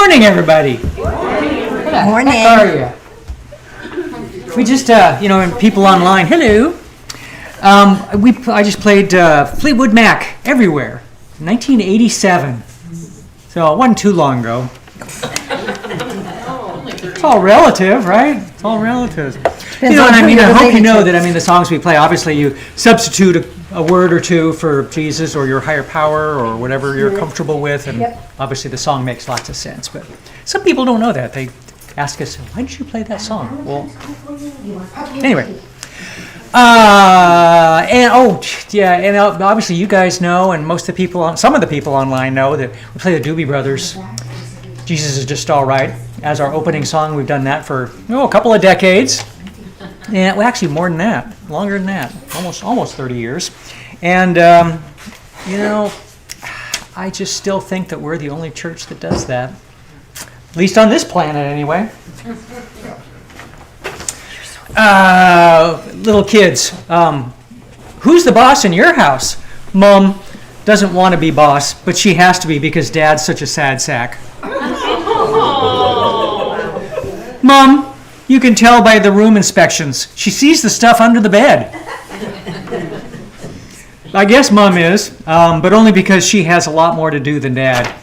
morning, everybody. Good morning. How are you? We just, and people online, hello. I just played Fleetwood Mac Everywhere, 1987. So it wasn't too long ago. It's all relative, right? It's all relative. Depends I hope you know to. that, the songs we play, obviously you substitute a word or two for Jesus or your higher power or whatever you're comfortable with, and obviously the song makes lots of sense. But some people don't know that. They ask us, why did you play that song? Well, anyway. And obviously you guys know, and some of the people online know that we play the Doobie Brothers. Jesus is Just All Right as our opening song. We've done that for a couple of decades. And well, actually more than that, longer than that, almost 30 years. And I just still think that we're the only church that does that, at least on this planet anyway. Little kids, who's the boss in your house? Mom doesn't want to be boss, but she has to be because Dad's such a sad sack. Mom, you can tell by the room inspections. She sees the stuff under the bed. I guess Mom is, but only because she has a lot more to do than Dad.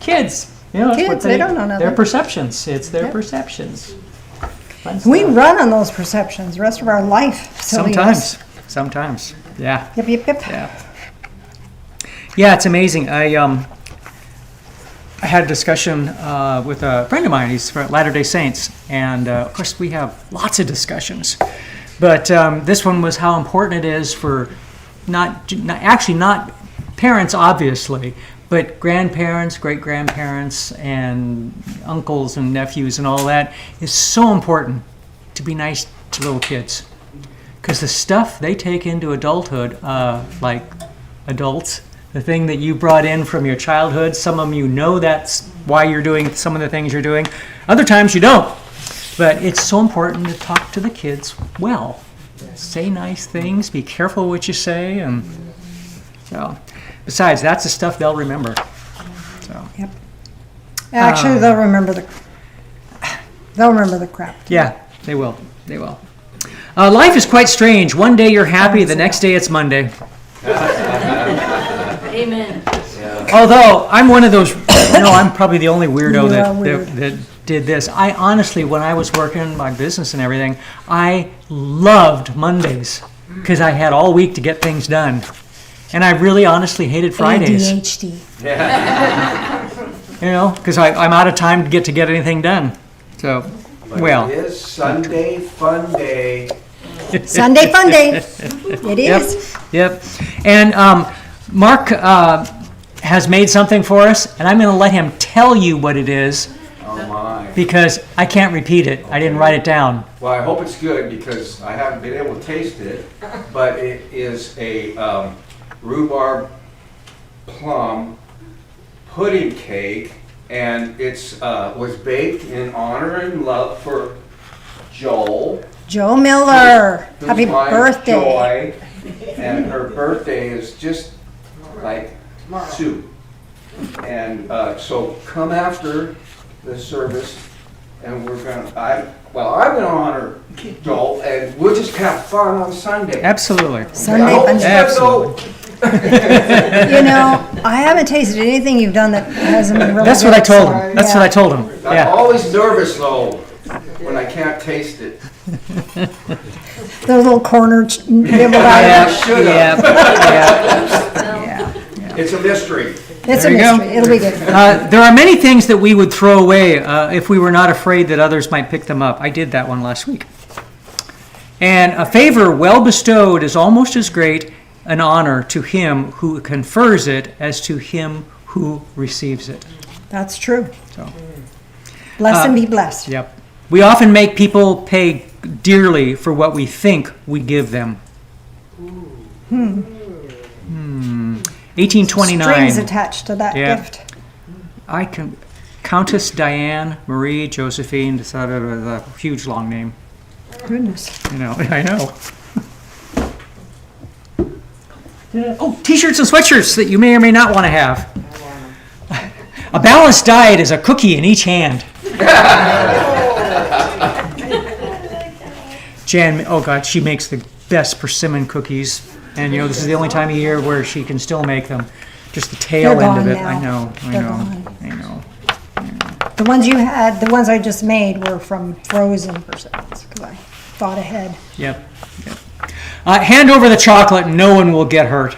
Kids. Kids, they don't know nothing. Their perceptions. It's their perceptions. We run on those perceptions the rest of our life. Sometimes. Yeah. Yep. Yeah, it's amazing. I had a discussion with a friend of mine. He's from Latter-day Saints, and of course we have lots of discussions. But this one was how important it is for not parents, obviously, but grandparents, great-grandparents, and uncles and nephews and all that is so important to be nice to little kids. Because the stuff they take into adulthood, like adults, the thing that you brought in from your childhood, some of you know that's why you're doing some of the things you're doing. Other times you don't. But it's so important to talk to the kids well. Say nice things, be careful what you say, and so... Besides, that's the stuff they'll remember. So. Yep. Actually, they'll remember the crap. Yeah, they will. Life is quite strange. One day you're happy, the next day it's Monday. Amen. Although I'm one of those, I'm probably the only weirdo that did this. I honestly, when I was working my business and everything, I loved Mondays because I had all week to get things done. And I really honestly hated Fridays. ADHD. Because I'm out of time to get anything done. So, It is Sunday Fun Day. Sunday Fun Day. It is. Yep. And Mark has made something for us, and I'm going to let him tell you what it is. Oh my. Because I can't repeat it. I didn't write it down. Well, I hope it's good because I haven't been able to taste it, but it is a rhubarb plum pudding cake, and it's was baked in honor and love for Joel Miller. who's Happy my birthday. joy, and her birthday is just like soon. And so come after the service, and I'm gonna honor Joel, and we'll just have fun on Sunday. Absolutely. Sunday I hope Fun it's Day. good, though. I haven't tasted anything you've done that hasn't been really That's good. what I told him. That's what I told him. I'm Yeah. always nervous though when I can't taste it. Those little corner nibbled I items. should have. Yeah. It's a mystery. It's There a you go. mystery. It'll be good. There are many things that we would throw away if we were not afraid that others might pick them up. I did that one last week. And a favor well bestowed is almost as great an honor to him who confers it as to him who receives it. That's true. So, Bless and be blessed. yep. We often make people pay dearly for what we think we give them. 1829. Strings attached to that Yeah. gift. Countess Diane Marie Josephine, a huge long name. Goodness. I know. Oh, t-shirts and sweatshirts that you may or may not want to have. A balanced diet is a cookie in each hand. Jan, oh God, she makes the best persimmon cookies. And, this is the only time of year where she can still make them. Just the tail They're end of gone it. now. I know. They're gone. The ones you had, the ones I just made were from frozen persimmons, because I thought ahead. Yep. Hand over the chocolate and no one will get hurt.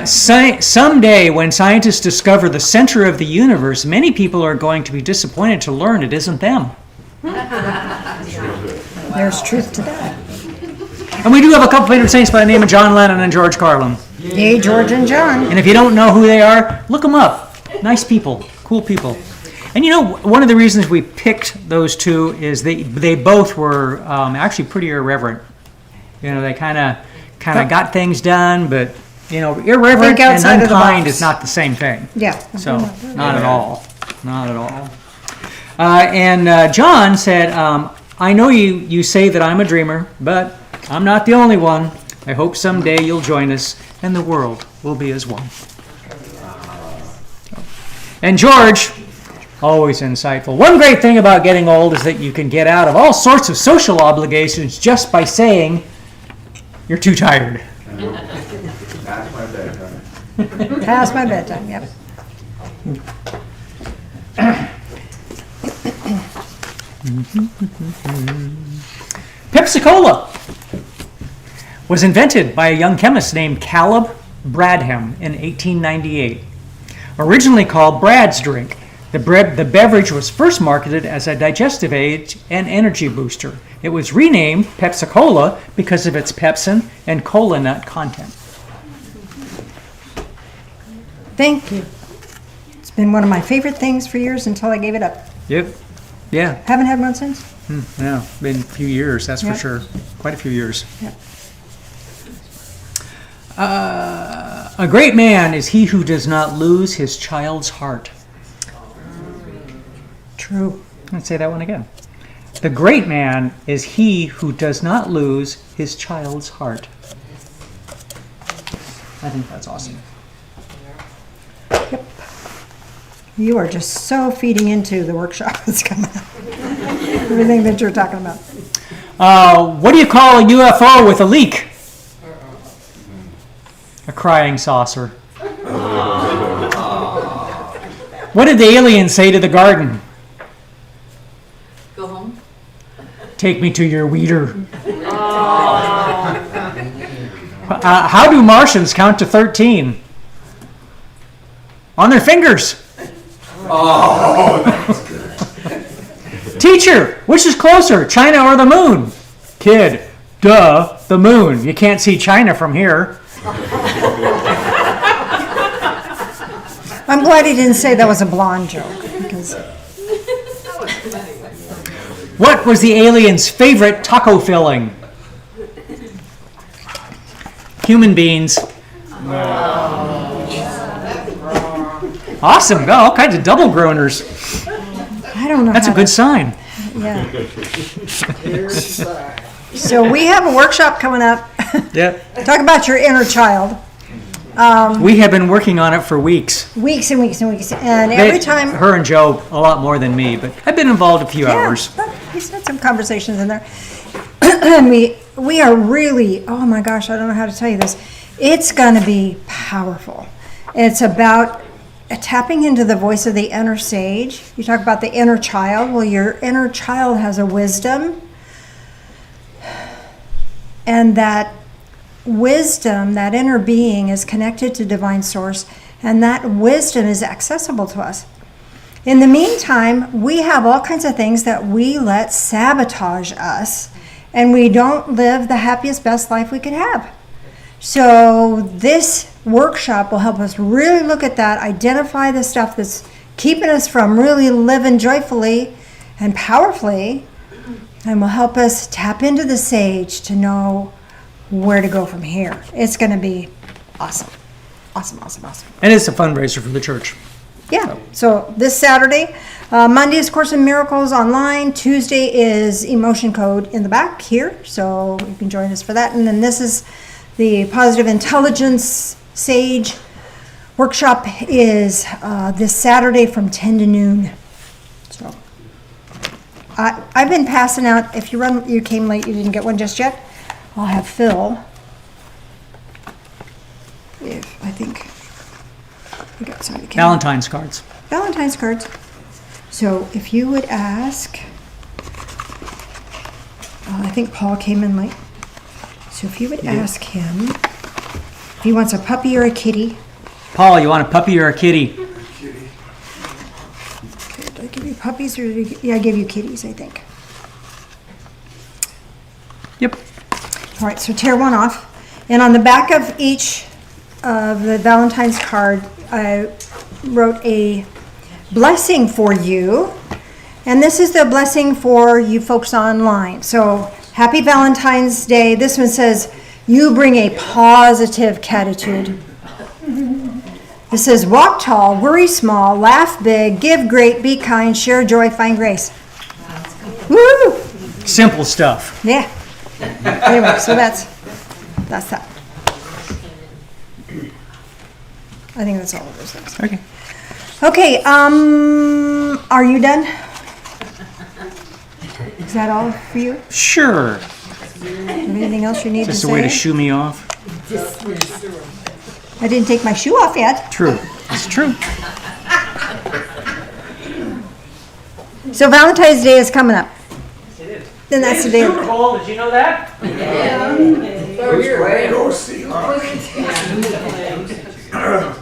Someday, when scientists discover the center of the universe, many people are going to be disappointed to learn it isn't them. There's truth to that. And we do have a couple patron saints by the name of John Lennon and George Carlin. Yay, George and John. And if you don't know who they are, look them up. Nice people, cool people. And one of the reasons we picked those two is they both were actually pretty irreverent. They kind of got things done, but irreverent and unkind is not the same thing. Yeah. So not at all, not at all. And John said, "I know you say that I'm a dreamer, but I'm not the only one. I hope someday you'll join us, and the world will be as one." And George, always insightful. One great thing about getting old is that you can get out of all sorts of social obligations just by saying you're too tired. That's my bedtime. Past my bedtime, yep. Pepsi-Cola was invented by a young chemist named Caleb Bradham in 1898. Originally called Brad's Drink, the beverage was first marketed as a digestive aid and energy booster. It was renamed Pepsi-Cola because of its pepsin and cola nut content. Thank you. It's been one of my favorite things for years until I gave it up. Yep. Yeah. Haven't had one since. Yeah. Been a few years, that's for Yep. sure. Quite a few years. Yep. A great man is he who does not lose his child's heart. True. Let's say that one again. The great man is he who does not lose his child's heart. I think that's awesome. Yep. You are just so feeding into the workshop that's coming up. Everything that you're talking about. What do you call a UFO with a leak? A crying saucer. What did the alien say to the garden? Go home. Take me to your weeder. How do Martians count to 13? On their fingers. Oh, that's good. Teacher, which is closer, China or the moon? Kid, duh, the moon. You can't see China from here. I'm glad he didn't say that was a blonde joke. Because What was the alien's favorite taco filling? Human beings. Awesome. Got all kinds of double groaners. I don't know. That's a good sign. Yeah. So we have a workshop coming up. Yep. Talk about your inner child. We have been working on it for weeks. Weeks and weeks and weeks. And every time. Her and Joe a lot more than me, but I've been involved a few hours. But he's had some conversations in there. And we are really, oh my gosh, I don't know how to tell you this. It's going to be powerful. It's about tapping into the voice of the inner sage. You talk about the inner child. Well, your inner child has a wisdom. And that wisdom, that inner being, is connected to divine source. And that wisdom is accessible to us. In the meantime, we have all kinds of things that we let sabotage us, and we don't live the happiest, best life we could have. So this workshop will help us really look at that, identify the stuff that's keeping us from really living joyfully and powerfully, and will help us tap into the sage to know where to go from here. It's going to be awesome. Awesome, awesome, awesome. And it's a fundraiser for the church. Yeah, so this Saturday, Monday is Course in Miracles online. Tuesday is Emotion Code in the back here, so you can join us for that. And then this is the Positive Intelligence Sage Workshop is this Saturday from 10 to noon. So I've been passing out, if you came late, you didn't get one just yet, I'll have Phil. I think we got somebody. Valentine's cards. Valentine's cards. So if you would ask, I think Paul came in late. So if you would ask him if he wants a puppy or a kitty. Paul, you want a puppy or a kitty? Okay, did I give you puppies or I gave you kitties, I think. Yep. All right, so tear one off. And on the back of each of the Valentine's card, I wrote a blessing for you. And this is the blessing for you folks online. So happy Valentine's Day. This one says, you bring a positive attitude. It says, walk tall, worry small, laugh big, give great, be kind, share joy, find grace. Woo! Simple stuff. Yeah. Anyway, so that's that. I think that's all of those things. Okay. Okay, are you done? Is that all for you? Sure. Anything else you need to Just say? a way to shoo me off. I didn't take my shoe off yet. True. It's true. So Valentine's Day is coming up. Then that's the day. Super Bowl. Did you know that?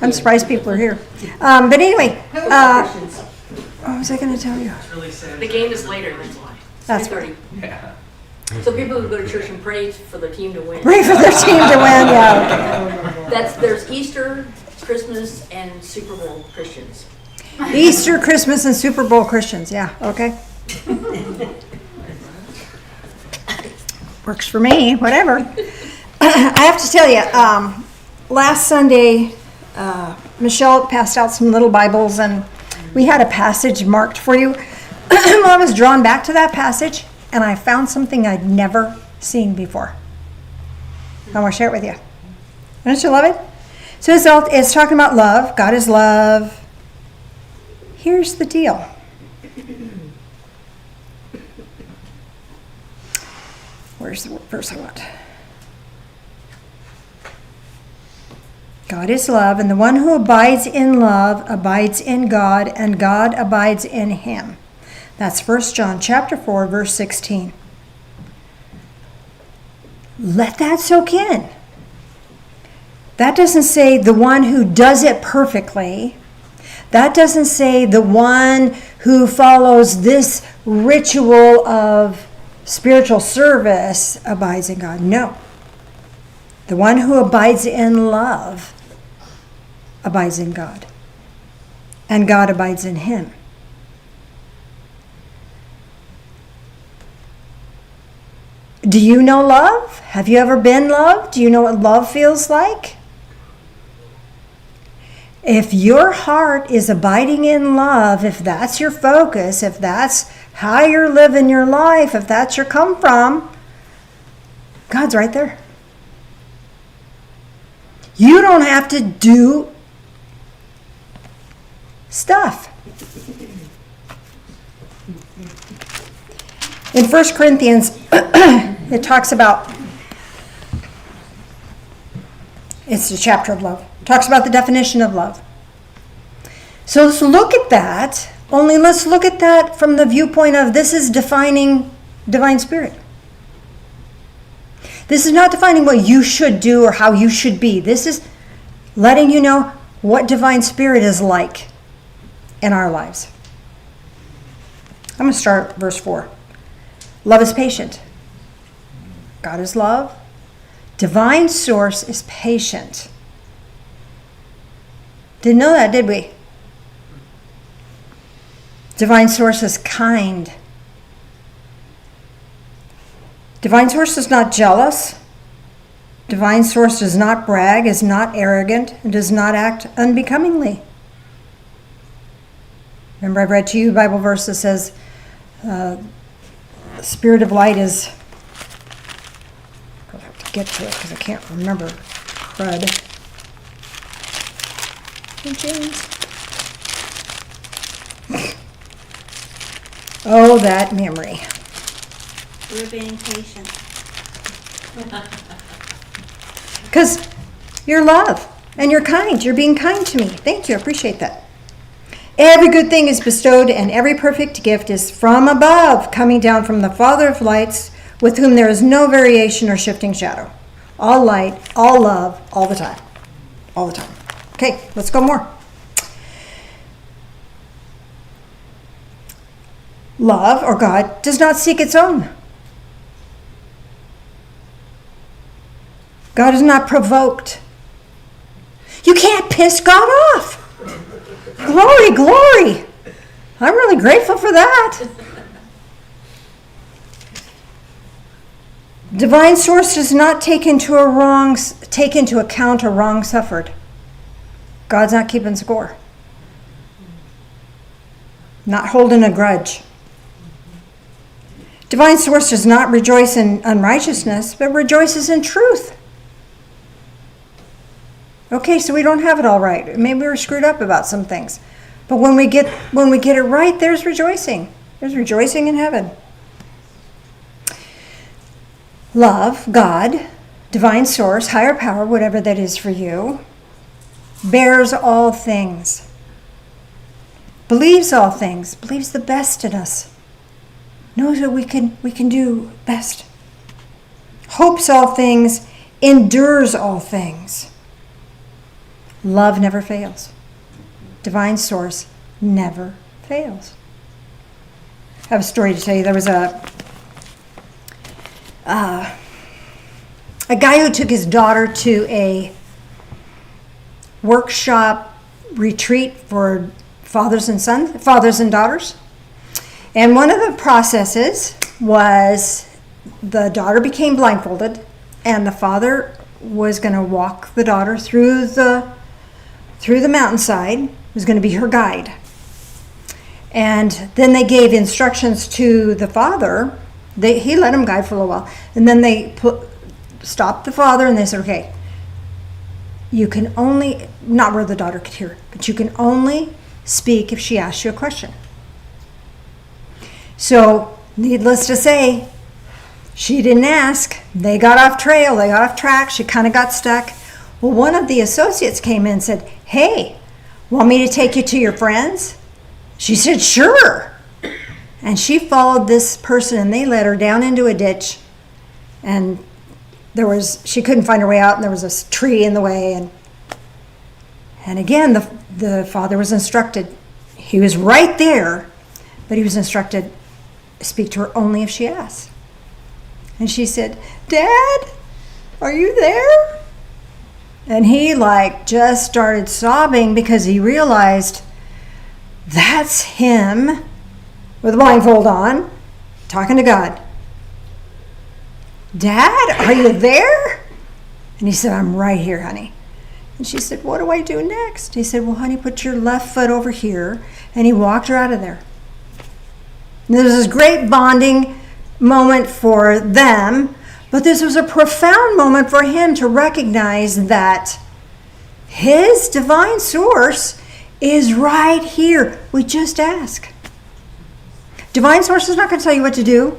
I'm surprised people are here. But anyway, what was I going to tell you? The game is later, that's why. That's 3:30. So people who go to church and pray for their team to win. Pray for their team to win, yeah. There's Easter, Christmas, and Super Bowl Christians. Easter, Christmas, and Super Bowl Christians, yeah, okay. Works for me, whatever. I have to tell you, last Sunday, Michelle passed out some little Bibles, and we had a passage marked for you. Well, I was drawn back to that passage, and I found something I'd never seen before. I want to share it with you. Don't you love it? So it's talking about love. God is love. Here's the deal. Where's the verse I want? God is love, and the one who abides in love abides in God, and God abides in him. That's 1 John chapter 4, verse 16. Let that soak in. That doesn't say the one who does it perfectly. That doesn't say the one who follows this ritual of spiritual service abides in God. No. The one who abides in love abides in God. And God abides in him. Do you know love? Have you ever been loved? Do you know what love feels like? If your heart is abiding in love, if that's your focus, if that's how you're living your life, if that's your come from, God's right there. You don't have to do stuff. In 1 Corinthians, it talks about, it's the chapter of love. It talks about the definition of love. So let's look at that, only let's look at that from the viewpoint of this is defining divine spirit. This is not defining what you should do or how you should be. This is letting you know what divine spirit is like in our lives. I'm going to start verse 4. Love is patient. God is love. Divine source is patient. Didn't know that, did we? Divine source is kind. Divine source is not jealous. Divine source does not brag, is not arrogant, and does not act unbecomingly. Remember, I've read to you a Bible verse that says, the spirit of light is, I'll have to get to it because I can't remember. Crud. James. Oh, that memory. We're being patient. Because you're love and you're kind. You're being kind to me. Thank you. I appreciate that. Every good thing is bestowed and every perfect gift is from above, coming down from the Father of lights, with whom there is no variation or shifting shadow. All light, all love, all the time. All the time. Okay, let's go more. Love, or God, does not seek its own. God is not provoked. You can't piss God off. Glory, glory. I'm really grateful for that. Divine source does not take into account a wrong suffered. God's not keeping score. Not holding a grudge. Divine source does not rejoice in unrighteousness, but rejoices in truth. Okay, so we don't have it all right. Maybe we're screwed up about some things. But when we get it right, there's rejoicing. There's rejoicing in heaven. Love, God, divine source, higher power, whatever that is for you, bears all things, believes all things, believes the best in us, knows that we can do best, hopes all things, endures all things. Love never fails. Divine source never fails. I have a story to tell you. There was a guy who took his daughter to a workshop retreat for fathers and daughters. And one of the processes was the daughter became blindfolded and the father was going to walk the daughter through the mountainside, was going to be her guide. And then they gave instructions to the father. He let him guide for a little while. And then they stopped the father and they said, okay, you can only, not where the daughter could hear, but you can only speak if she asks you a question. So, needless to say, she didn't ask. They got off trail, they got off track, she kind of got stuck. Well, one of the associates came in and said, hey, want me to take you to your friends? She said, sure. And she followed this person and they led her down into a ditch. And she couldn't find her way out and there was a tree in the way. And again, the father was instructed. He was right there, but he was instructed, speak to her only if she asks. And she said, Dad, are you there? And he just started sobbing because he realized that's him with a blindfold on, talking to God. Dad, are you there? And he said, I'm right here, honey. And she said, what do I do next? He said, well, honey, put your left foot over here. And he walked her out of there. And there was this great bonding moment for them, but this was a profound moment for him to recognize that his divine source is right here. We just ask. Divine source is not going to tell you what to do.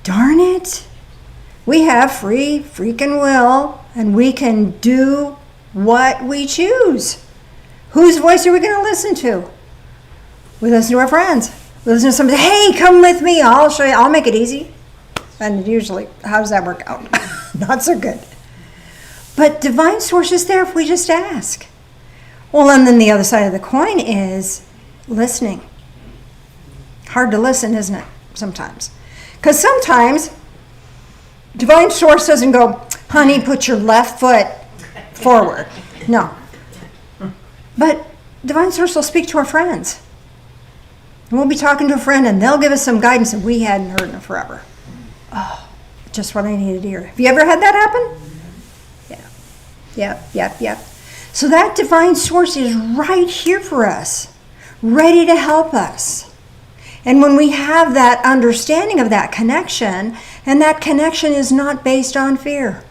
Darn it. We have free freaking will, and we can do what we choose. Whose voice are we going to listen to? We listen to our friends. We listen to somebody, hey, come with me. I'll show you. I'll make it easy. And usually, how does that work out? Not so good. But divine source is there if we just ask. Well, and then the other side of the coin is listening. Hard to listen, isn't it? Sometimes. Because sometimes divine source doesn't go, honey, put your left foot forward. No. But divine source will speak to our friends. And we'll be talking to a friend and they'll give us some guidance that we hadn't heard in forever. Oh, just what I needed to hear. Have you ever had that happen? Yeah. So that divine source is right here for us, ready to help us. And when we have that understanding of that connection, and that connection is not based on fear.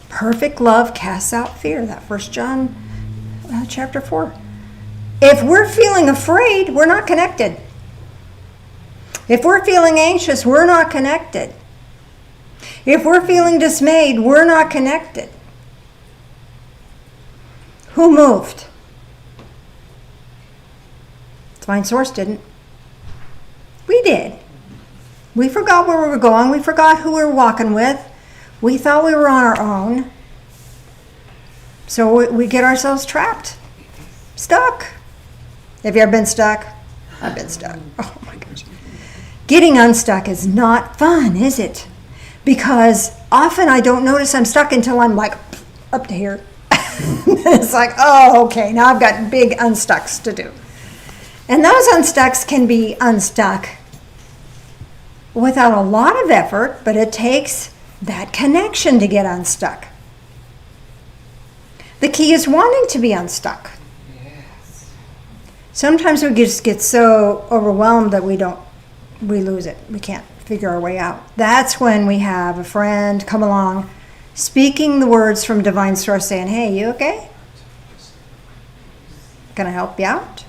Perfect love casts out fear, that 1 John chapter 4. If we're feeling afraid, we're not connected. If we're feeling anxious, we're not connected. If we're feeling dismayed, we're not connected. Who moved? Divine Source didn't. We did. We forgot where we were going. We forgot who we were walking with. We thought we were on our own. So we get ourselves trapped. Stuck. Have you ever been stuck? I've been stuck. Oh my gosh. Getting unstuck is not fun, is it? Because often I don't notice I'm stuck until I'm like up to here. It's like, oh, okay, now I've got big unstucks to do. And those unstucks can be unstuck without a lot of effort, but it takes that connection to get unstuck. The key is wanting to be unstuck. Sometimes we just get so overwhelmed that we lose it. We can't figure our way out. That's when we have a friend come along, speaking the words from Divine Source, saying, hey, you okay? Can I help you out?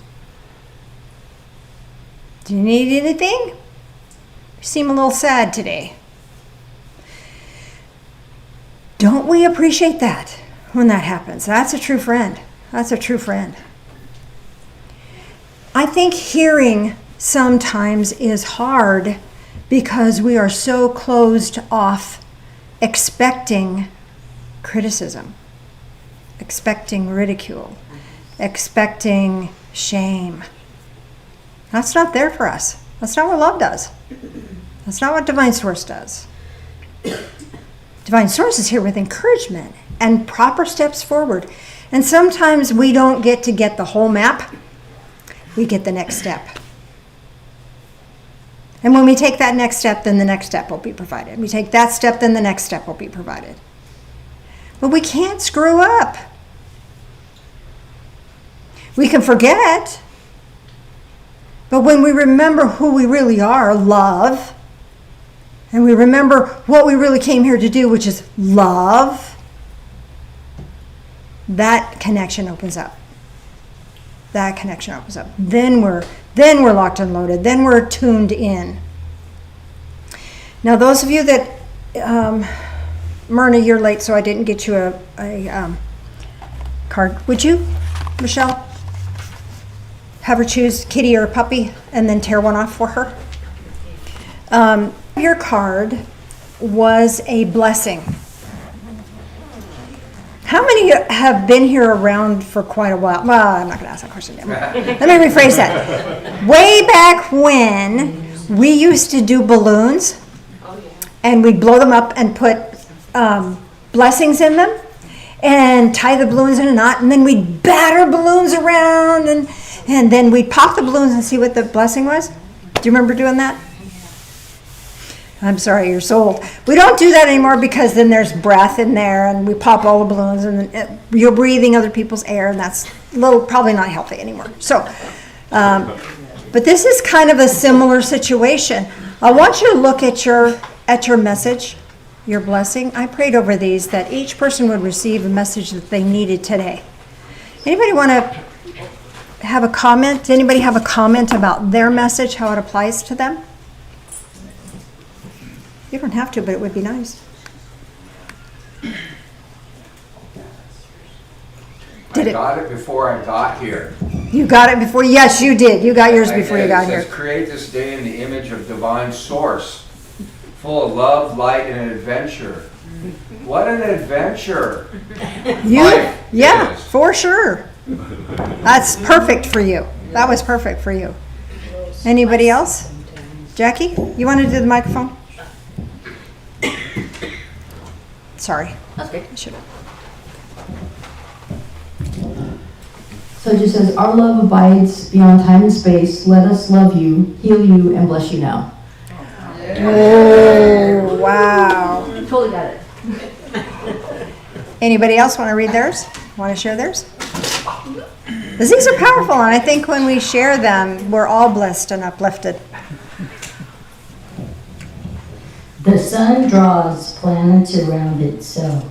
Do you need anything? You seem a little sad today. Don't we appreciate that when that happens? That's a true friend. That's a true friend. I think hearing sometimes is hard because we are so closed off, expecting criticism, expecting ridicule, expecting shame. That's not there for us. That's not what love does. That's not what Divine Source does. Divine Source is here with encouragement and proper steps forward. And sometimes we don't get to get the whole map. We get the next step. And when we take that next step, then the next step will be provided. We take that step, then the next step will be provided. But we can't screw up. We can forget. But when we remember who we really are, love, and we remember what we really came here to do, which is love, that connection opens up. That connection opens up. Then we're locked and loaded. Then we're tuned in. Now, those of you that, Myrna, you're late, so I didn't get you a card. Would you, Michelle, have her choose kitty or puppy and then tear one off for her? Your card was a blessing. How many have been here around for quite a while? Well, I'm not going to ask that question yet. Let me rephrase that. Way back when we used to do balloons, and we'd blow them up and put blessings in them, and tie the balloons in a knot, and then we'd batter balloons around, and then we'd pop the balloons and see what the blessing was. Do you remember doing that? I'm sorry, you're so old. We don't do that anymore because then there's breath in there and we pop all the balloons and you're breathing other people's air and that's probably not healthy anymore. So, but this is kind of a similar situation. I want you to look at your message, your blessing. I prayed over these that each person would receive a message that they needed today. Anybody want to have a comment? Does anybody have a comment about their message, how it applies to them? You don't have to, but it would be nice. I got it before I got here. You got it before? Yes, you did. You got yours before you got here. It says, create this day in the image of Divine Source, full of love, light, and adventure. What an adventure. Yeah, for sure. That's perfect for you. That was perfect for you. Anybody else? Jackie, you want to do the microphone? Sorry. That's great. I should have. So it just says, our love abides beyond time and space. Let us love you, heal you, and bless you now. Oh, wow. You totally got it. Anybody else want to read theirs? Want to share theirs? Because these are powerful, and I think when we share them, we're all blessed and uplifted. The sun draws planets around itself.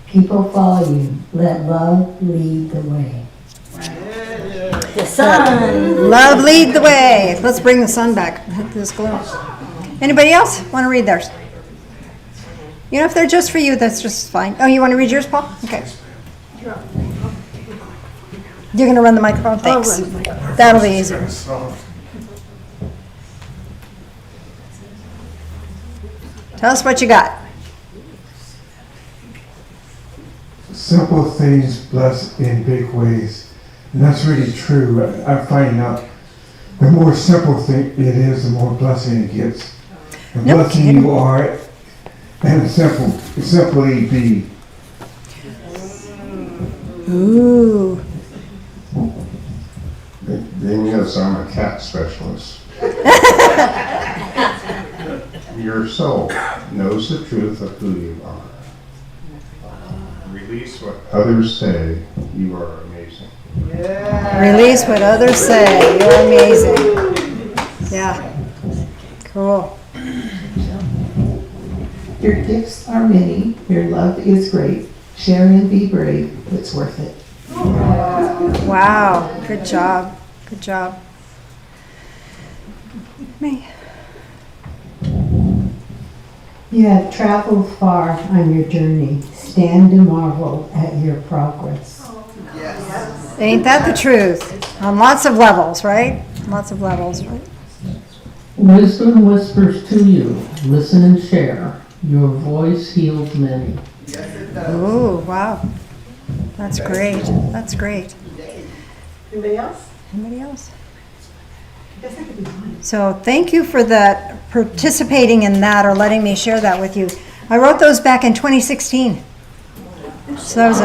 People follow you. Let love lead the way. The sun. Love lead the way. Let's bring the sun back. This glow. Anybody else want to read theirs? You know, if they're just for you, that's just fine. Oh, you want to read yours, Paul? Okay. You're going to run the microphone? Thanks. That'll be easier. Tell us what you got. Simple things bless in big ways. And that's really true. I'm finding out the more simple thing it is, the more blessing it gets. The No blessing kidding. you are, and simply be. Ooh. Then yes, I'm a cat specialist. Your soul knows the truth of who you are. Release what others say. You are amazing. Release what others say. You're amazing. Yeah. Cool. Your gifts are many, your love is great. Share and be brave, it's worth it. Wow. Good job. Good job. Me. You have traveled far on your journey. Stand and marvel at your progress. Ain't that the truth? On lots of levels, right? Lots of levels, right? Wisdom whispers to you. Listen and share. Your voice heals many. Ooh, wow. That's great. That's great. Anybody else? Anybody else? I guess I could be fine. So thank you for that, participating in that or letting me share that with you. I wrote those back in 2016. So that was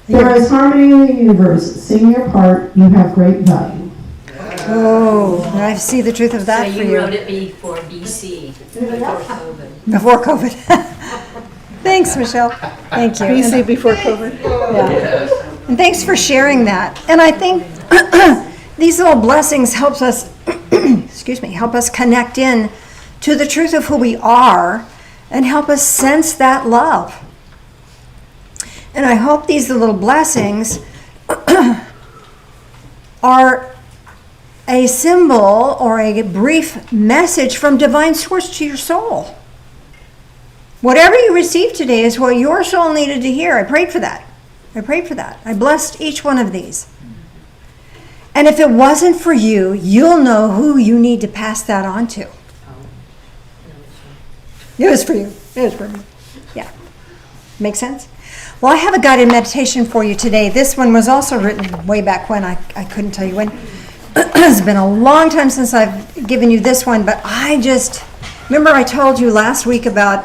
There is harmony in the universe. Sing your part. You have great value. Oh, I see the truth of that So for you you. wrote it before BC, before COVID. Before COVID. Thanks, Michelle. Thank you. BC before COVID. Yeah. And thanks for sharing that. And I think these little blessings helps us, excuse me, help us connect in to the truth of who we are and help us sense that love. And I hope these little blessings are a symbol or a brief message from divine source to your soul. Whatever you received today is what your soul needed to hear. I prayed for that. I prayed for that. I blessed each one of these. And if it wasn't for you, you'll know who you need to pass that on to. It was for you. It was for me. Yeah. Make sense? Well, I have a guided meditation for you today. This one was also written way back when. I couldn't tell you when. It's been a long time since I've given you this one, but remember I told you last week about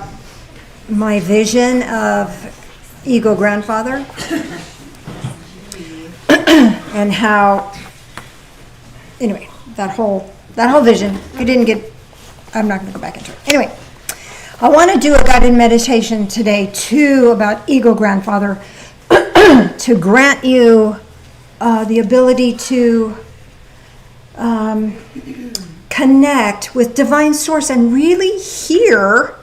my vision of ego grandfather and how, anyway, that whole vision, I'm not going to go back into it. Anyway, I want to do a guided meditation today too about ego grandfather to grant you the ability to connect with divine source and really hear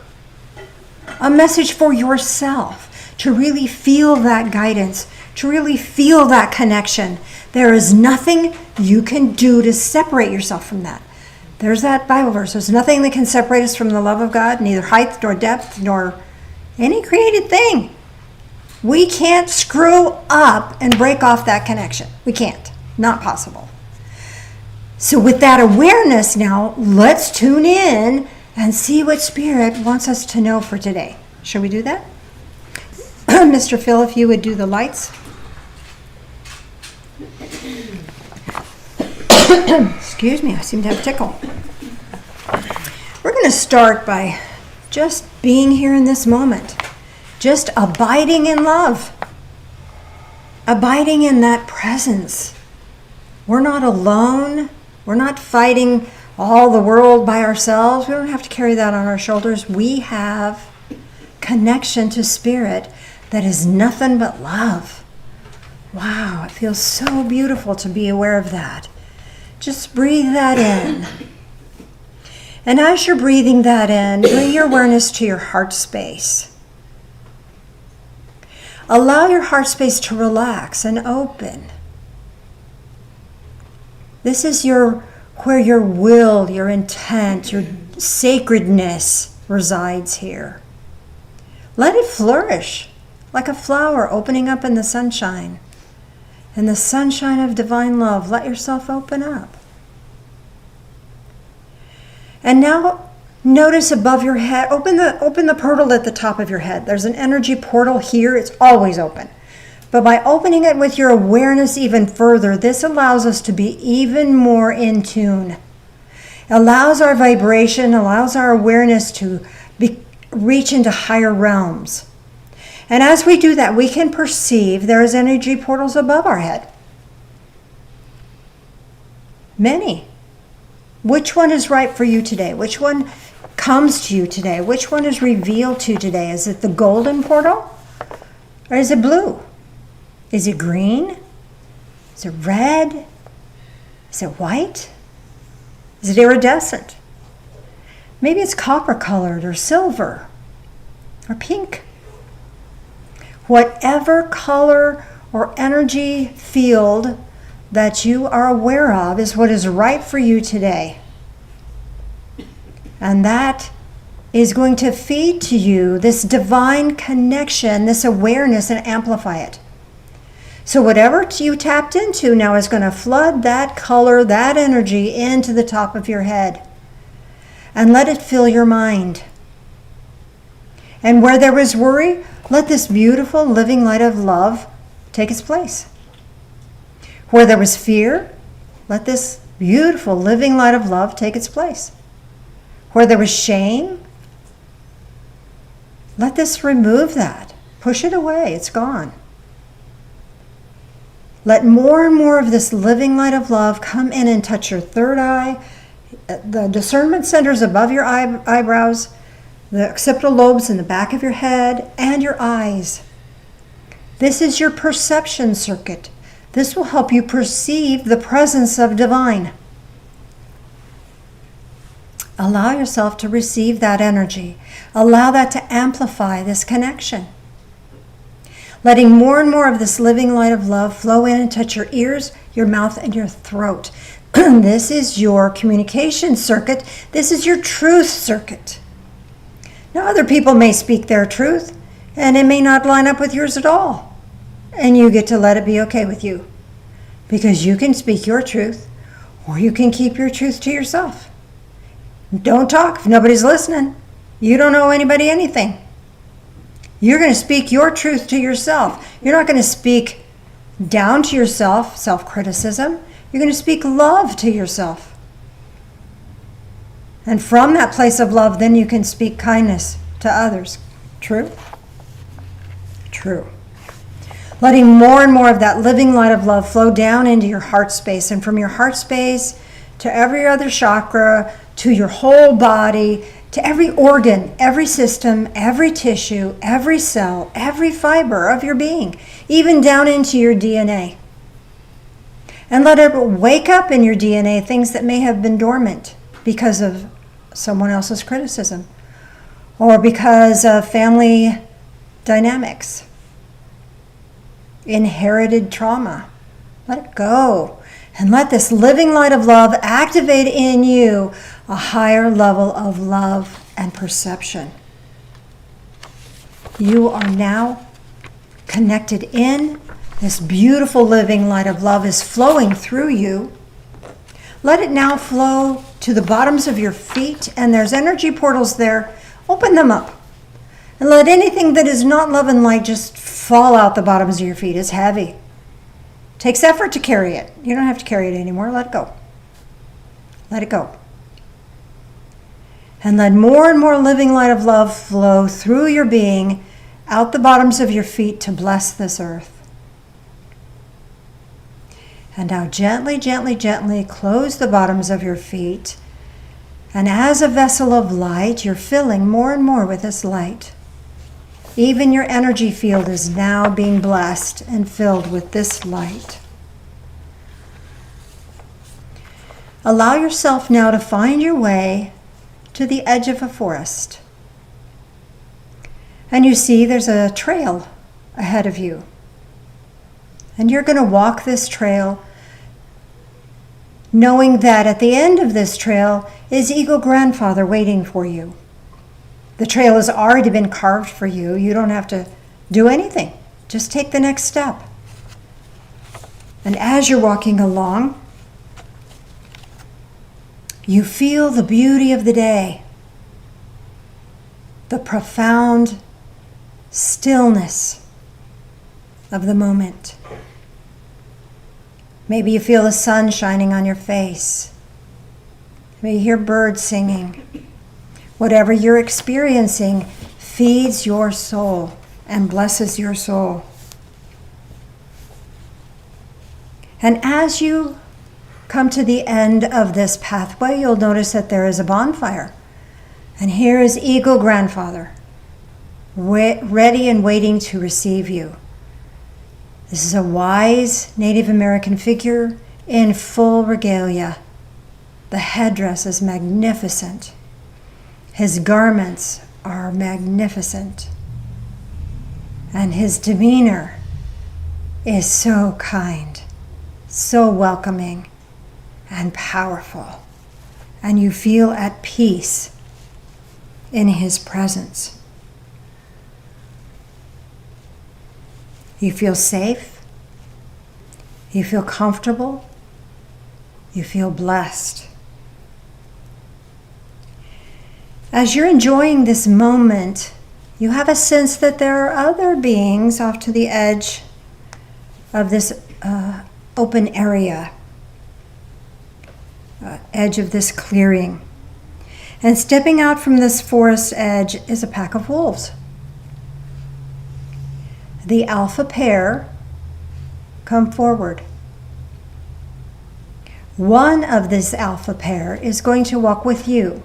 a message for yourself, to really feel that guidance, to really feel that connection. There is nothing you can do to separate yourself from that. There's that Bible verse. There's nothing that can separate us from the love of God, neither height nor depth nor any created thing. We can't screw up and break off that connection. We can't. Not possible. So with that awareness now, let's tune in and see what Spirit wants us to know for today. Shall we do that? Mr. Phil, if you would do the lights. Excuse me, I seem to have a tickle. We're going to start by just being here in this moment. Just abiding in love. Abiding in that presence. We're not alone. We're not fighting all the world by ourselves. We don't have to carry that on our shoulders. We have connection to Spirit that is nothing but love. Wow, it feels so beautiful to be aware of that. Just breathe that in. And as you're breathing that in, bring your awareness to your heart space. Allow your heart space to relax and open. This is where your will, your intent, your sacredness resides here. Let it flourish like a flower opening up in the sunshine. In the sunshine of divine love, let yourself open up. And now notice above your head, open the portal at the top of your head. There's an energy portal here. It's always open. But by opening it with your awareness even further, this allows us to be even more in tune. Allows our vibration, allows our awareness to reach into higher realms. And as we do that, we can perceive there is energy portals above our head. Many. Which one is right for you today? Which one comes to you today? Which one is revealed to you today? Is it the golden portal? Or is it blue? Is it green? Is it red? Is it white? Is it iridescent? Maybe it's copper colored or silver or pink. Whatever color or energy field that you are aware of is what is right for you today. And that is going to feed to you this divine connection, this awareness, and amplify it. So whatever you tapped into now is going to flood that color, that energy into the top of your head. And let it fill your mind. And where there is worry, let this beautiful living light of love take its place. Where there was fear, let this beautiful living light of love take its place. Where there was shame, let this remove that. Push it away, it's gone. Let more and more of this living light of love come in and touch your third eye, the discernment centers above your eyebrows, the occipital lobes in the back of your head, and your eyes. This is your perception circuit. This will help you perceive the presence of divine. Allow yourself to receive that energy. Allow that to amplify this connection. Letting more and more of this living light of love flow in and touch your ears, your mouth, and your throat. This is your communication circuit. This is your truth circuit. Now, other people may speak their truth, and it may not line up with yours at all. And you get to let it be okay with you. Because you can speak your truth, or you can keep your truth to yourself. Don't talk if nobody's listening. You don't owe anybody anything. You're going to speak your truth to yourself. You're not going to speak down to yourself, self-criticism. You're going to speak love to yourself. And from that place of love, then you can speak kindness to others. True? True. Letting more and more of that living light of love flow down into your heart space, and from your heart space to every other chakra, to your whole body, to every organ, every system, every tissue, every cell, every fiber of your being, even down into your DNA. And let it wake up in your DNA things that may have been dormant because of someone else's criticism or because of family dynamics, inherited trauma. Let it go. And let this living light of love activate in you a higher level of love and perception. You are now connected in. This beautiful living light of love is flowing through you. Let it now flow to the bottoms of your feet, and there's energy portals there. Open them up. And let anything that is not love and light just fall out the bottoms of your feet. It's heavy. Takes effort to carry it. You don't have to carry it anymore. Let it go. Let it go. And let more and more living light of love flow through your being, out the bottoms of your feet to bless this earth. And now gently, gently, gently close the bottoms of your feet. And as a vessel of light, you're filling more and more with this light. Even your energy field is now being blessed and filled with this light. Allow yourself now to find your way to the edge of a forest. And you see there's a trail ahead of you. And you're going to walk this trail knowing that at the end of this trail is Eagle Grandfather waiting for you. The trail has already been carved for you. You don't have to do anything. Just take the next step. And as you're walking along, you feel the beauty of the day, the profound stillness of the moment. Maybe you feel the sun shining on your face. Maybe you hear birds singing. Whatever you're experiencing feeds your soul and blesses your soul. And as you come to the end of this pathway, you'll notice that there is a bonfire. And here is Eagle Grandfather, ready and waiting to receive you. This is a wise Native American figure in full regalia. The headdress is magnificent. His garments are magnificent. And his demeanor is so kind, so welcoming and powerful. And you feel at peace in his presence. You feel safe. You feel comfortable. You feel blessed. As you're enjoying this moment, you have a sense that there are other beings off to the edge of this open area, edge of this clearing. And stepping out from this forest edge is a pack of wolves. The alpha pair come forward. One of this alpha pair is going to walk with you,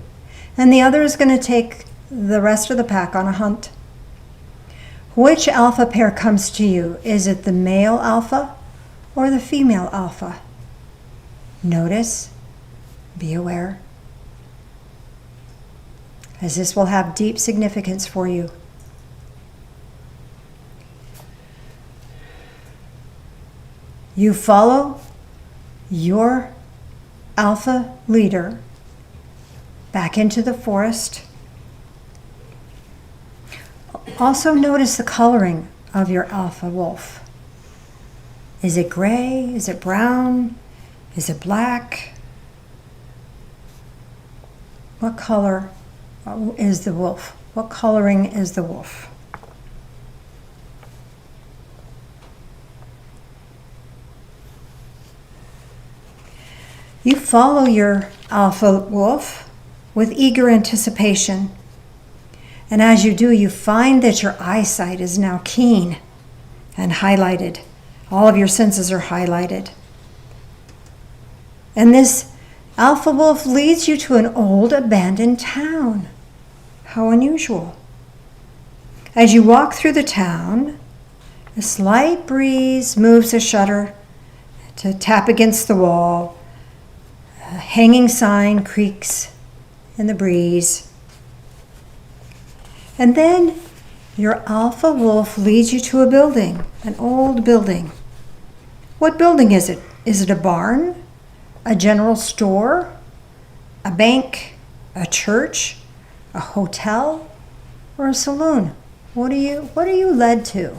and the other is going to take the rest of the pack on a hunt. Which alpha pair comes to you? Is it the male alpha or the female alpha? Notice, be aware, as this will have deep significance for you. You follow your alpha leader back into the forest. Also notice the coloring of your alpha wolf. Is it gray? Is it brown? Is it black? What color is the wolf? What coloring is the wolf? You follow your alpha wolf with eager anticipation. And as you do, you find that your eyesight is now keen and highlighted. All of your senses are highlighted. And this alpha wolf leads you to an old abandoned town. How unusual. As you walk through the town, a slight breeze moves a shutter to tap against the wall. A hanging sign creaks in the breeze. And then your alpha wolf leads you to a building, an old building. What building is it? Is it a barn? A general store? A bank? A church? A hotel? Or a saloon? What are you led to?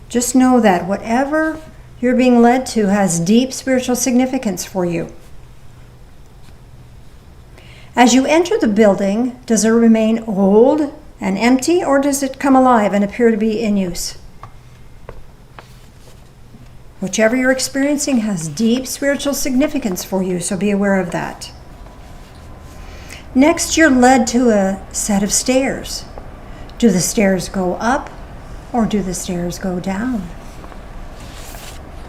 Just know that whatever you're being led to has deep spiritual significance for you. As you enter the building, does it remain old and empty, or does it come alive and appear to be in use? Whichever you're experiencing has deep spiritual significance for you, so be aware of that. Next, you're led to a set of stairs. Do the stairs go up or do the stairs go down?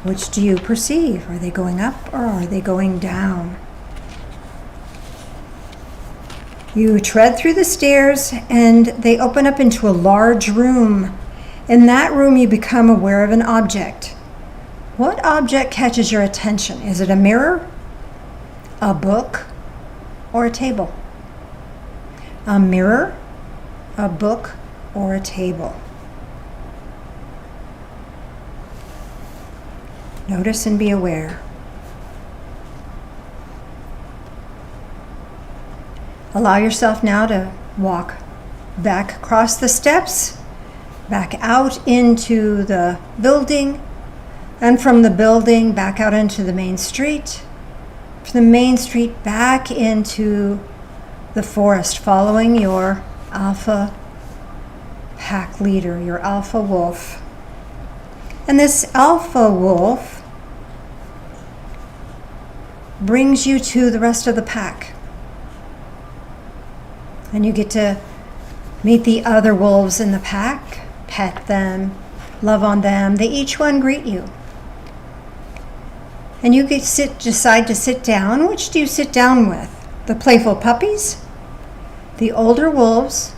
Which do you perceive? Are they going up or are they going down? You tread through the stairs and they open up into a large room. In that room, you become aware of an object. What object catches your attention? Is it a mirror, a book, or a table? A mirror, a book, or a table. Notice and be aware. Allow yourself now to walk back across the steps, back out into the building, and from the building back out into the main street, from the main street back into the forest, following your alpha pack leader, your alpha wolf. And this alpha wolf brings you to the rest of the pack. And you get to meet the other wolves in the pack, pet them, love on them. They each one greet you. And you decide to sit down. Which do you sit down with? The playful puppies, the older wolves,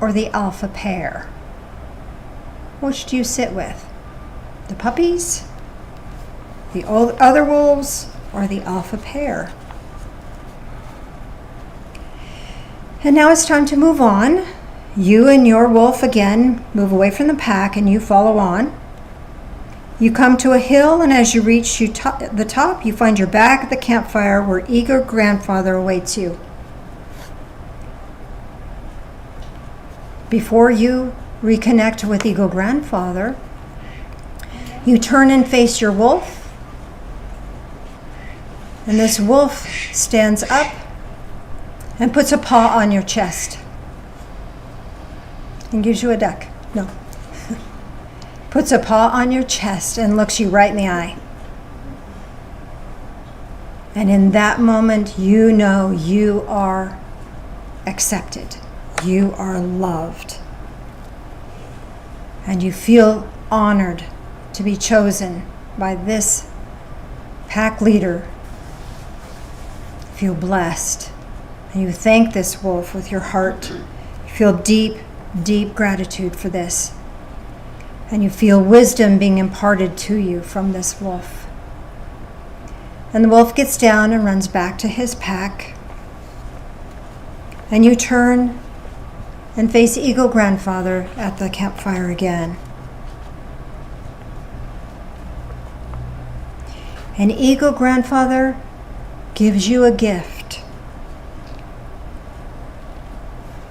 or the alpha pair? Which do you sit with? The puppies, the other wolves, or the alpha pair? And now it's time to move on. You and your wolf again move away from the pack and you follow on. You come to a hill, and as you reach the top, you find your back at the campfire where eager grandfather awaits you. Before you reconnect with Eagle Grandfather, you turn and face your wolf, and this wolf stands up and puts a paw on your chest and gives you a duck. No. Puts a paw on your chest and looks you right in the eye. And in that moment, you know you are accepted. You are loved. And you feel honored to be chosen by this pack leader. You feel blessed. And you thank this wolf with your heart. You feel deep, deep gratitude for this. And you feel wisdom being imparted to you from this wolf. And the wolf gets down and runs back to his pack. And you turn and face Eagle Grandfather at the campfire again. And Eagle Grandfather gives you a gift.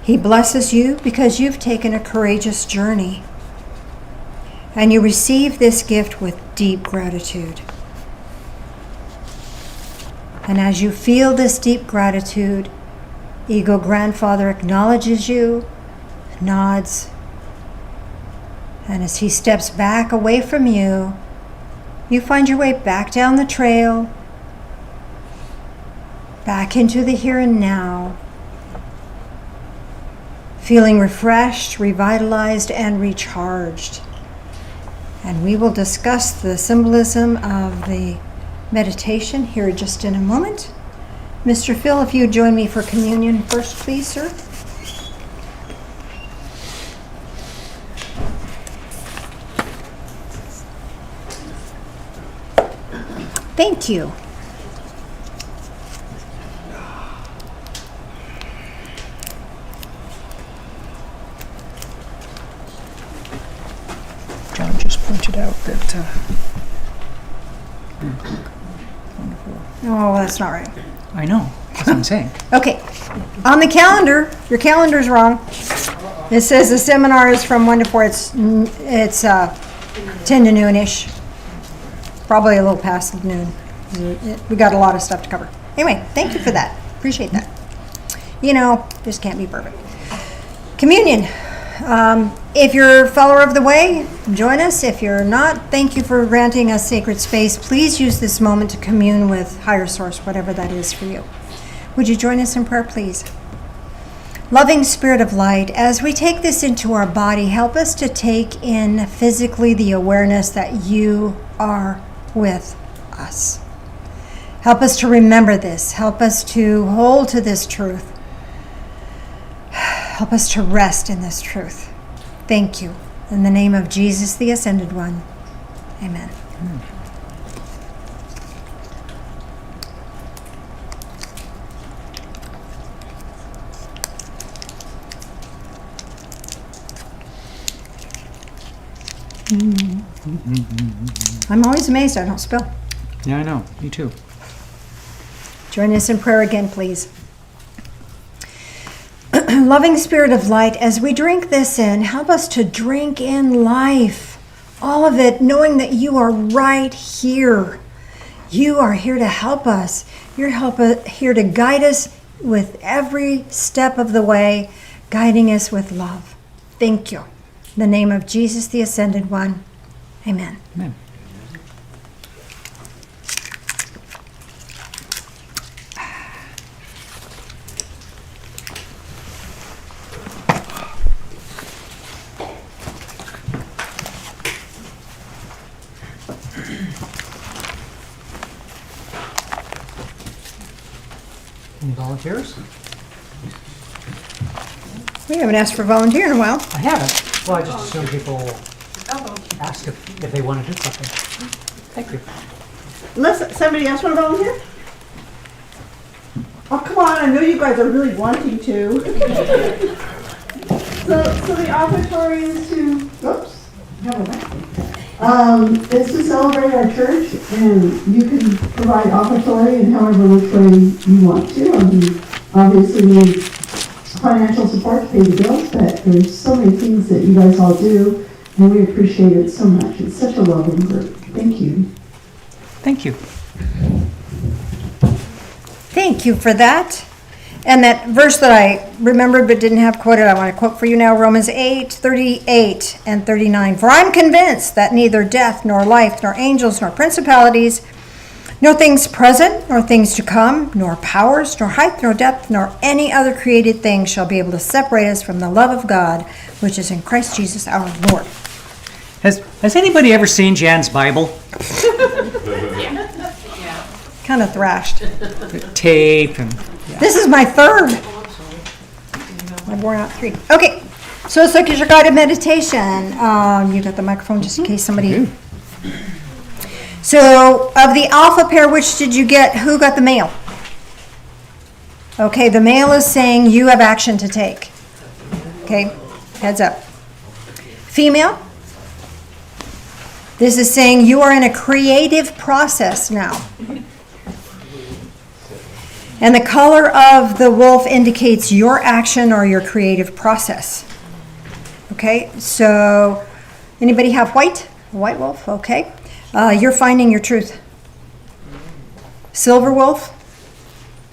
He blesses you because you've taken a courageous journey. And you receive this gift with deep gratitude. And as you feel this deep gratitude, Eagle Grandfather acknowledges you, nods, and as he steps back away from you, you find your way back down the trail, back into the here and now, feeling refreshed, revitalized, and recharged. And we will discuss the symbolism of the meditation here just in a moment. Mr. Phil, if you would join me for communion first, please, sir. Thank you. John just pointed out that. Oh, that's not right. I know. That's what I'm saying. Okay. On the calendar, your calendar's wrong. It says the seminar is from 1 to 4. It's 10 to noonish. Probably a little past noon. We got a lot of stuff to cover. Anyway, thank you for that. Appreciate that. You know, just can't be perfect. Communion. If you're a follower of the way, join us. If you're not, thank you for granting us sacred space. Please use this moment to commune with higher source, whatever that is for you. Would you join us in prayer, please? Loving Spirit of Light, as we take this into our body, help us to take in physically the awareness that you are with us. Help us to remember this. Help us to hold to this truth. Help us to rest in this truth. Thank you. In the name of Jesus, the Ascended One. Amen. I'm always amazed I don't spill. Yeah, I know. Me too. Join us in prayer again, please. loving Spirit of light, as we drink this in, help us to drink in life. All of it, knowing that you are right here. You are here to help us. You're here to guide us with every step of the way, guiding us with love. Thank you. In the name of Jesus, the Ascended One. Amen. Amen. Any volunteers? We haven't asked for volunteer in a while. I haven't. Well, I just assume people ask if they want to do something. Thank you. Unless somebody else want to volunteer? Oh, come on, I know you guys are really wanting to. So the offertory is to, oops, It's to celebrate our church, and you can provide offertory in however which way you want to. I mean, obviously we need financial support to pay the bills, but there's so many things that you guys all do, and we appreciate it so much. It's such a loving group. Thank you. Thank you. Thank you for that. And that verse that I remembered but didn't have quoted, I want to quote for you now, Romans 8:38 and 39. For I'm convinced that neither death, nor life, nor angels, nor principalities, nor things present, nor things to come, nor powers, nor height, nor depth, nor any other created thing shall be able to separate us from the love of God, which is in Christ Jesus our Lord. Has anybody ever seen Jan's Bible? Kind of thrashed. Tape and... This is my third. I wore out 3. Okay, so it's like your guided meditation. You got the microphone just in case somebody... So, of the alpha pair, which did you get? Who got the male? Okay, the male is saying you have action to take. Okay, heads up. Female, this is saying you are in a creative process now. And the color of the wolf indicates your action or your creative process. Okay, so anybody have white? White wolf, okay. You're finding your truth. Silver wolf,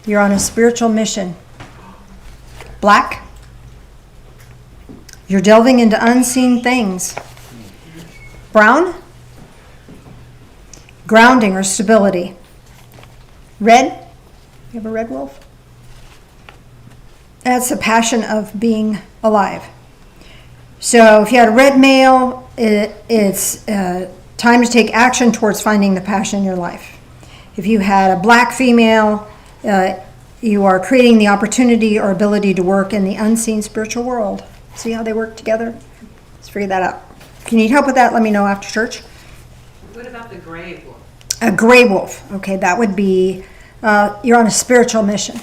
you're on a spiritual mission. Black, you're delving into unseen things. Brown, grounding or stability. Red, you have a red wolf? That's the passion of being alive. So if you had a red male, it's time to take action towards finding the passion in your life. If you had a black female, you are creating the opportunity or ability to work in the unseen spiritual world. See how they work together? Let's figure that out. If you need help with that, let me know after church. What about the gray wolf? A gray wolf. Okay, that would be, you're on a spiritual mission.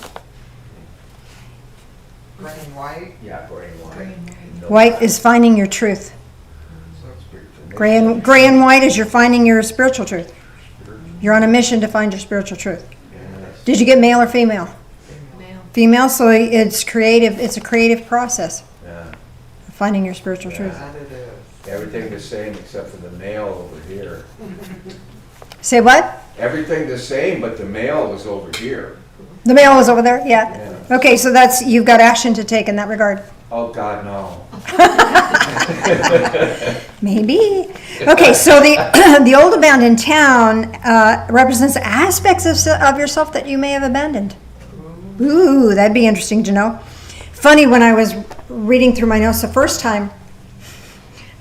Gray and white? Yeah, gray and white. White is finding your truth. Gray and white is you're finding your spiritual truth. You're on a mission to find your spiritual truth. Did you get male or female? Male. Female, so it's creative. It's a creative process. Yeah. Finding your spiritual truth. Everything the same except for the male over here. Say what? Everything the same, but the male was over here. The male was over there? Yeah. Okay, so you've got action to take in that regard. Oh, God, no. Maybe. Okay, so the old abandoned town represents aspects of yourself that you may have abandoned. Ooh, that'd be interesting to know. Funny, when I was reading through my notes the first time,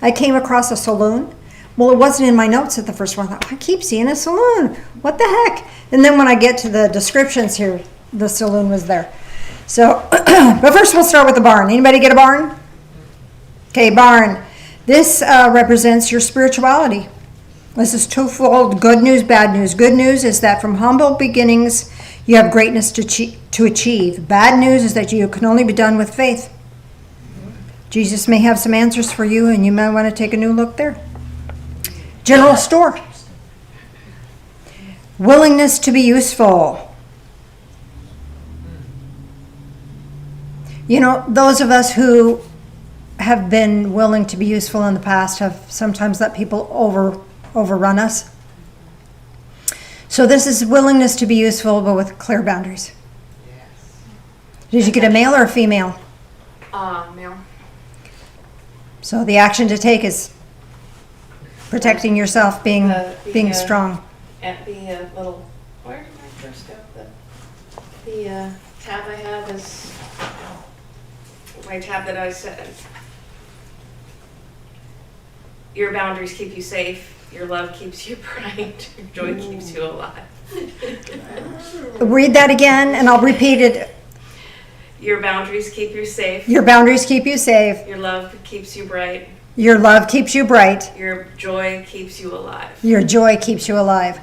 I came across a saloon. Well, it wasn't in my notes at the first one. I thought, I keep seeing a saloon. What the heck? And then when I get to the descriptions here, the saloon was there. So, but first we'll start with the barn. Anybody get a barn? Okay, barn. This represents your spirituality. This is twofold, good news, bad news. Good news is that from humble beginnings, you have greatness to achieve. Bad news is that you can only be done with faith. Jesus may have some answers for you, and you might want to take a new look there. General store. Willingness to be useful. You know, those of us who have been willing to be useful in the past have sometimes let people overrun us. So this is willingness to be useful, but with clear boundaries. Did you get a male or a female? Male. So the action to take is protecting yourself, being strong. At the little, where did I first go? The tab I have is my tab that I said. Your boundaries keep you safe. Your love keeps you bright. Your joy keeps you alive. Read that again, and I'll repeat it. Your boundaries keep you safe. Your boundaries keep you safe. Your love keeps you bright. Your love keeps you bright. Your joy keeps you alive. Your joy keeps you alive.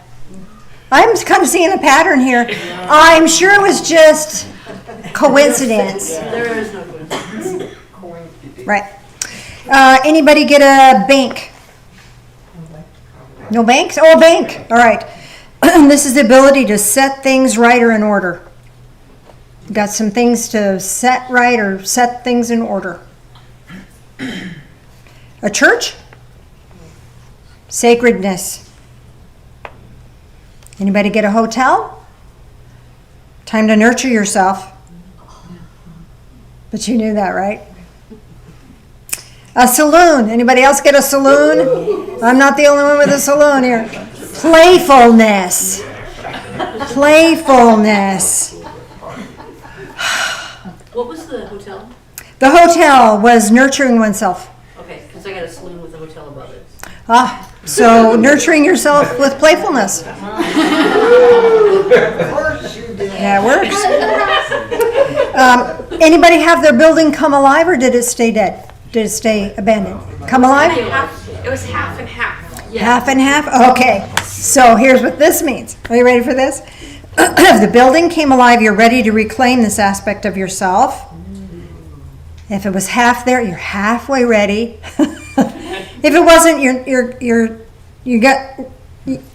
I'm kind of seeing a pattern here. I'm sure it was just coincidence. There is no coincidence. Right. Anybody get a bank? No banks? Oh, a bank. All right. This is the ability to set things right or in order. Got some things to set right or set things in order. A church? Sacredness. Anybody get a hotel? Time to nurture yourself. But you knew that, right? A saloon. Anybody else get a saloon? I'm not the only one with a saloon here. Playfulness. Playfulness. What was the hotel? The hotel was nurturing oneself. Okay, because I got a saloon with a hotel above it. Ah, so nurturing yourself with playfulness. Yeah, it works. Anybody have their building come alive, or did it stay dead? Did it stay abandoned? Come alive? It was half and half. Half and half? Okay. So here's what this means. Are you ready for this? If the building came alive, you're ready to reclaim this aspect of yourself. If it was half there, you're halfway ready. If it wasn't,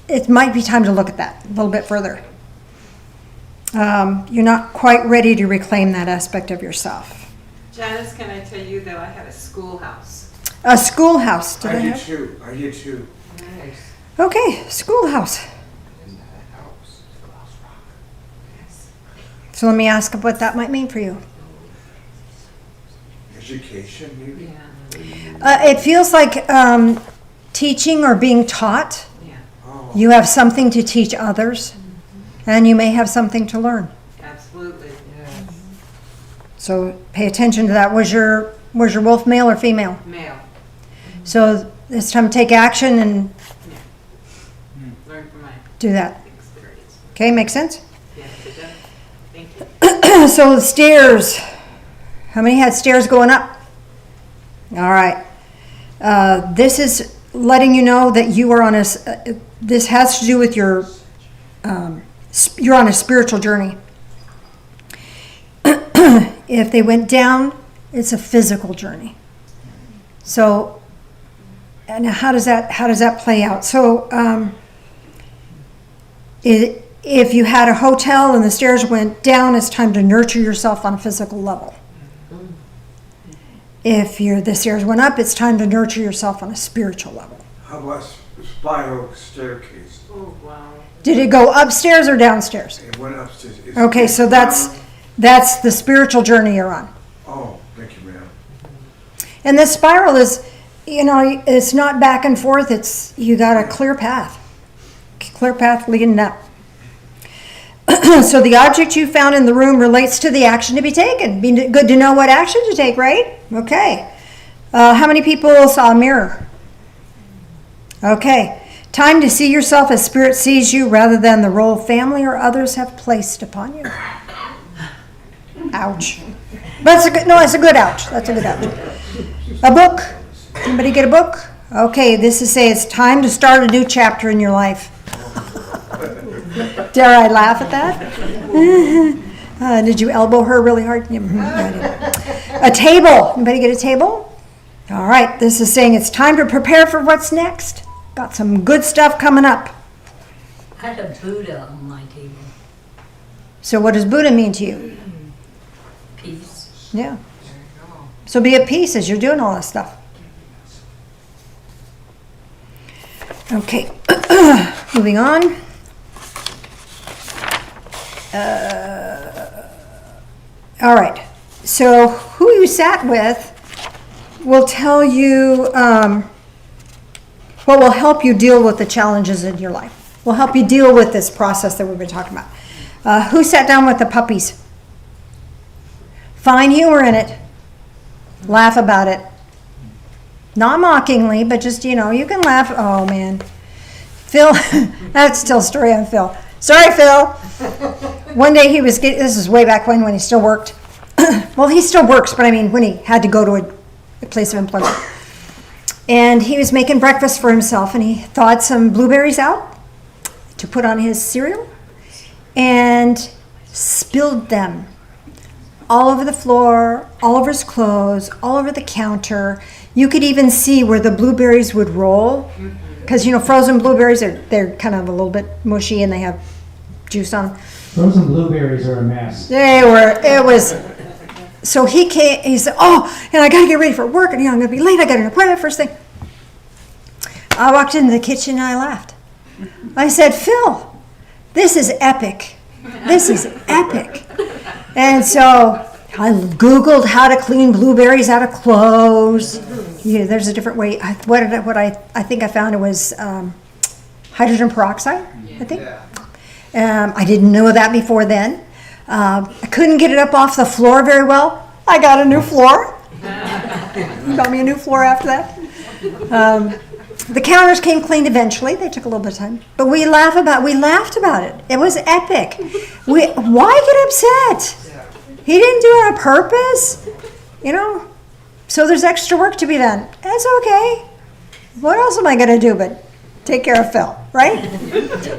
it might be time to look at that a little bit further. You're not quite ready to reclaim that aspect of yourself. Janice, can I tell you that I had a schoolhouse? A schoolhouse. I did too. I did too. Nice. Okay, schoolhouse. So let me ask what that might mean for you. Education, maybe? It feels like teaching or being taught. Yeah. Oh. You have something to teach others, and you may have something to learn. Absolutely. Yes. So pay attention to that. Was your wolf male or female? Male. So it's time to take action and Learn from my do that. experience. Okay, make sense? Yes, it does. Thank you. So the stairs. How many had stairs going up? All right. This is letting you know that you are on a. This has to do with your. You're on a spiritual journey. If they went down, it's a physical journey. So, and how does that play out? So, if you had a hotel and the stairs went down, it's time to nurture yourself on a physical level. If the stairs went up, it's time to nurture yourself on a spiritual level. How about spiral staircase? Oh, wow. Did it go upstairs or downstairs? It went upstairs. Okay, so that's the spiritual journey you're on. Oh, thank you, ma'am. And this spiral is, it's not back and forth. It's you got a clear path leading up. So the object you found in the room relates to the action to be taken. Be good to know what action to take, right? Okay. How many people saw a mirror? Okay. Time to see yourself as Spirit sees you rather than the role family or others have placed upon you. Ouch. But it's a good ouch. That's a good ouch. A book. Anybody get a book? Okay, this is it's time to start a new chapter in your life. Dare I laugh at that? Did you elbow her really hard? A table. Anybody get a table? All right, this is saying it's time to prepare for what's next. Got some good stuff coming up. I had a Buddha on my table. So what does Buddha mean to you? Peace. Yeah. So be at peace as you're doing all this stuff. Okay, moving on. All right, so who you sat with will tell you what will help you deal with the challenges in your life. Will help you deal with this process that we've been talking about. Who sat down with the puppies? Find humor in it. Laugh about it. Not mockingly, but just, you can laugh. Oh, man. Phil, that's still a story on Phil. Sorry, Phil. One day this is way back when he still worked. Well, he still works, but I mean, when he had to go to a place of employment. And he was making breakfast for himself, and he thawed some blueberries out to put on his cereal and spilled them all over the floor, all over his clothes, all over the counter. You could even see where the blueberries would roll, because frozen blueberries they're kind of a little bit mushy and they have juice on them. Frozen blueberries are a mess. It was. So he came. He said, "Oh, and I got to get ready for work, and I'm going to be late. I got an appointment first thing." I walked into the kitchen and I laughed. I said, "Phil, this is epic. This is epic." And so I Googled how to clean blueberries out of clothes. There's a different way. What I think I found, it was hydrogen peroxide, I think. I didn't know that before then. I couldn't get it up off the floor very well. I got a new floor. Got me a new floor after that. The counters came cleaned eventually. They took a little bit of time. But we laughed about it. It was epic. Why get upset? He didn't do it on purpose. So there's extra work to be done. That's okay. What else am I going to do but take care of Phil, right?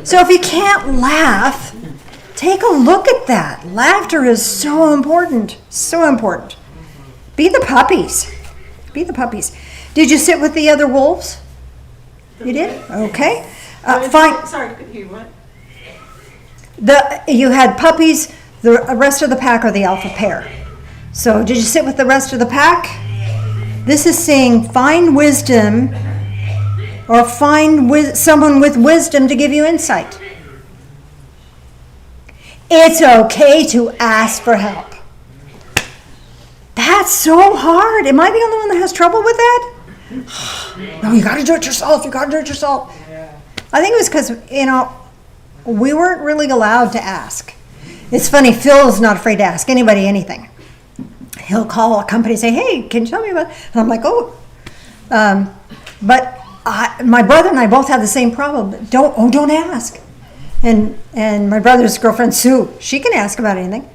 So if you can't laugh, take a look at that. Laughter is so important. So important. Be the puppies. Be the puppies. Did you sit with the other wolves? You did? Okay. Fine. Sorry, couldn't hear what? You had puppies, the rest of the pack, or the alpha pair. So did you sit with the rest of the pack? This is saying find wisdom, or find someone with wisdom to give you insight. It's okay to ask for help. That's so hard. Am I the only one that has trouble with that? No, you got to do it yourself. You got to do it yourself. I think it was because, we weren't really allowed to ask. It's funny, Phil's not afraid to ask anybody anything. He'll call a company and say, "Hey, can you tell me about?" And I'm like, "Oh." But my brother and I both have the same problem. Don't ask. And my brother's girlfriend, Sue, she can ask about anything.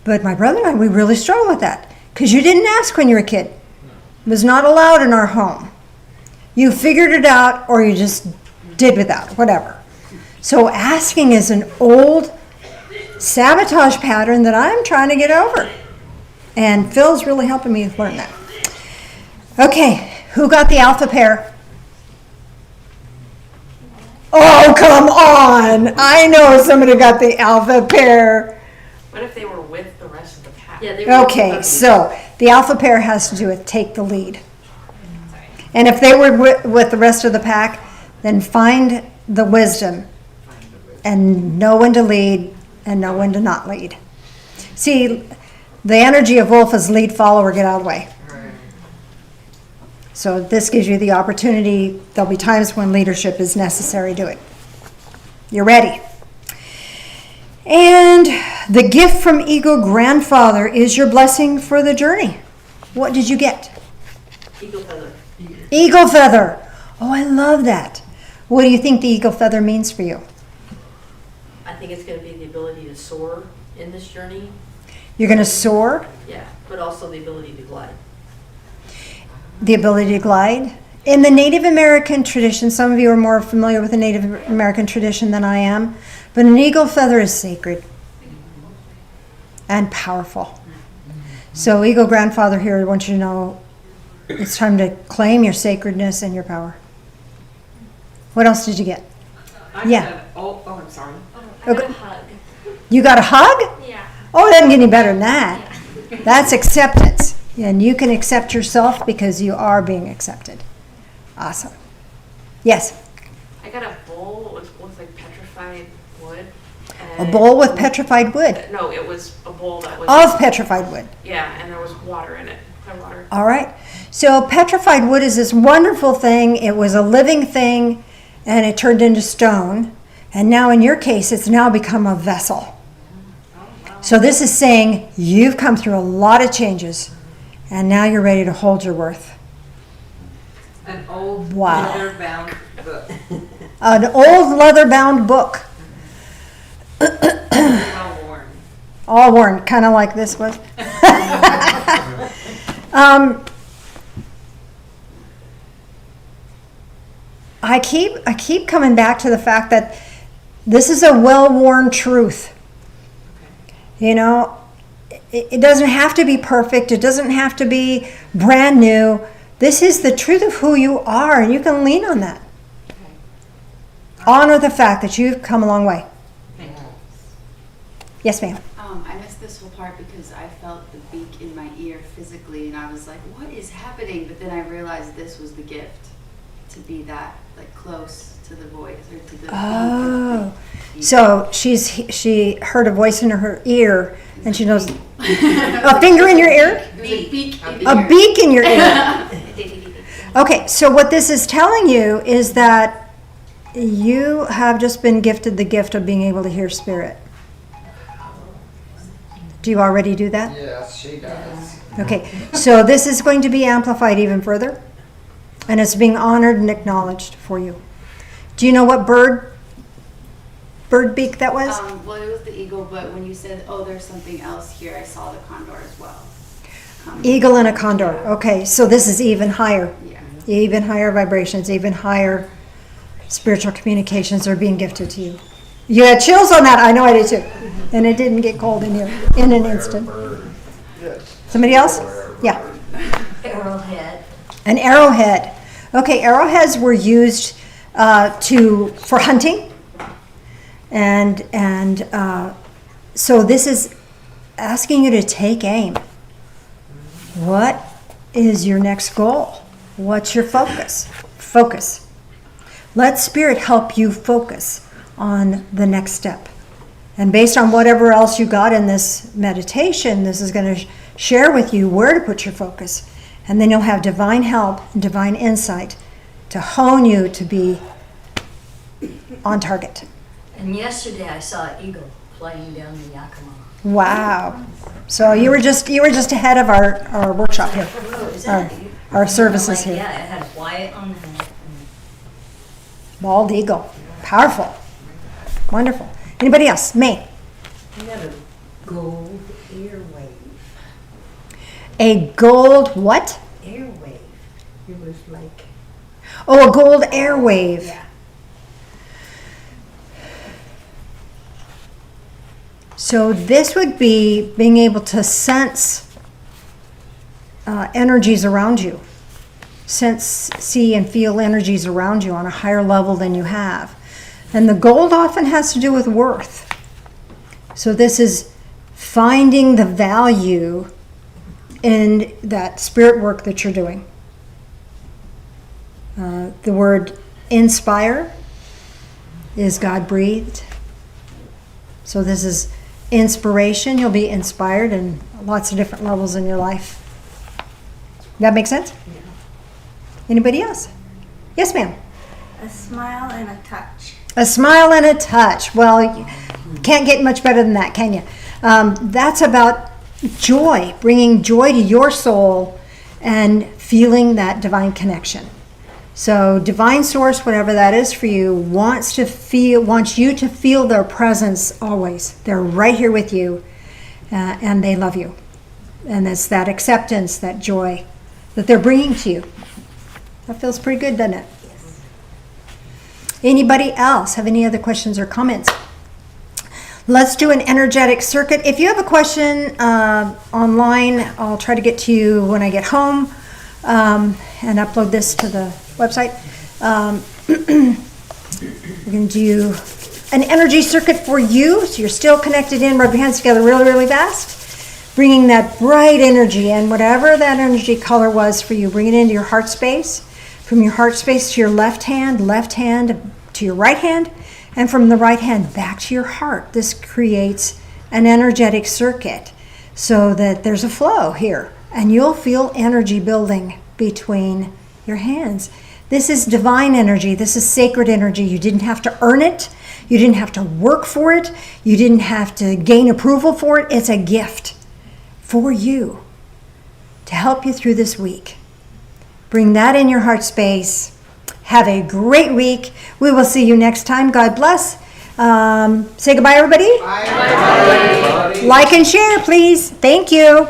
But my brother and I, we really struggle with that. Because you didn't ask when you were a kid. It was not allowed in our home. You figured it out, or you just did without, whatever. So asking is an old sabotage pattern that I'm trying to get over. And Phil's really helping me learn that. Okay, who got the alpha pair? Oh, come on! I know somebody got the alpha pair. What if they were with the rest of the pack? Yeah, Okay, so the alpha pair has to do with take the lead. And if they were with the rest of the pack, then find the wisdom and know when to lead and know when to not lead. See, the energy of wolf is lead, follower, get out of the way. So this gives you the opportunity. There'll be times when leadership is necessary. Do it. You're ready. And the gift from Eagle Grandfather is your blessing for the journey. What did you get? Eagle feather. Eagle feather. Oh, I love that. What do you think the eagle feather means for you? I think it's going to be the ability to soar in this journey. You're going to soar? Yeah, but also the ability to glide. The ability to glide. In the Native American tradition, some of you are more familiar with the Native American tradition than I am, but an eagle feather is sacred and powerful. So Eagle Grandfather here wants you to know it's time to claim your sacredness and your power. What else did you get? Yeah. I'm sorry. I got a hug. You got a hug? Yeah. Oh, it doesn't get any better than that. That's acceptance. And you can accept yourself because you are being accepted. Awesome. Yes? I got a bowl with like petrified wood. A bowl with petrified wood. No, it was a bowl that was Of petrified wood. Yeah, and there was water in it. Clear water. All right. So petrified wood is this wonderful thing. It was a living thing, and it turned into stone. And now in your case, it's now become a vessel. So this is saying you've come through a lot of changes, and now you're ready to hold your worth. An old Wow. leather-bound book. An old leather-bound book. Well worn. All worn, kind of like this was. I keep coming back to the fact that this is a well-worn truth. You know, it doesn't have to be perfect. It doesn't have to be brand new. This is the truth of who you are, and you can lean on that. Honor the fact that you've come a long way. Yes, ma'am. I missed this whole part because I felt the beak in my ear physically, and I was like, what is happening? But then I realized this was the gift, to be that like close to the voice or to the Oh, so she heard a voice in her ear, and she knows a finger in your ear, beak a beak in your ear. Okay, so what this is telling you is that you have just been gifted the gift of being able to hear spirit. Do you already do that? Yes, she does. Okay, so this is going to be amplified even further, and it's being honored and acknowledged for you. Do you know what bird beak that was? well, it was the eagle, but when you said, oh, there's something else here, I saw the condor as well. Eagle and a condor. Okay, so this is even higher. Yeah. Even higher vibrations, even higher spiritual communications are being gifted to you. You had chills on that. I know I did too. And it didn't get cold in here in an instant. Somebody else? Yeah. Arrowhead. An arrowhead. Okay, arrowheads were used for hunting, and so this is asking you to take aim. What is your next goal? What's your focus? Focus. Let Spirit help you focus on the next step. And based on whatever else you got in this meditation, this is going to share with you where to put your focus. And then you'll have divine help and divine insight to hone you to be on target. And yesterday I saw an eagle flying down the Yakima. Wow. So you were just ahead of our workshop here. Oh, is that Our services like, here. Yeah, it had white on the head. Bald eagle. Powerful. Wonderful. Anybody else? May. I got a gold airwave. A gold what? Airwave. It was like... Oh, a gold airwave. Yeah. So this would be being able to sense energies around you. Sense, see, and feel energies around you on a higher level than you have. And the gold often has to do with worth. So this is finding the value in that spirit work that you're doing. The word inspire is God-breathed. So this is inspiration. You'll be inspired in lots of different levels in your life. That make sense? Yeah. Anybody else? Yes, ma'am. A smile and a touch. A smile and a touch. Well, you can't get much better than that, can you? That's about joy, bringing joy to your soul and feeling that divine connection. So divine source, whatever that is for you, wants you to feel their presence always. They're right here with you, and they love you. And it's that acceptance, that joy that they're bringing to you. That feels pretty good, doesn't it? Yes. Anybody else have any other questions or comments? Let's do an energetic circuit. If you have a question online, I'll try to get to you when I get home and upload this to the website. We're going to do an energy circuit for you. So you're still connected in. Rub your hands together really, really fast. bringing that bright energy, and whatever that energy color was for you, bring it into your heart space, from your heart space to your left hand to your right hand, and from the right hand back to your heart. This creates an energetic circuit so that there's a flow here, and you'll feel energy building between your hands. This is divine energy. This is sacred energy. You didn't have to earn it. You didn't have to work for it. You didn't have to gain approval for it. It's a gift for you to help you through this week. Bring that in your heart space. Have a great week. We will see you next time. God bless. Say goodbye, everybody. Bye. Like and share, please. Thank you.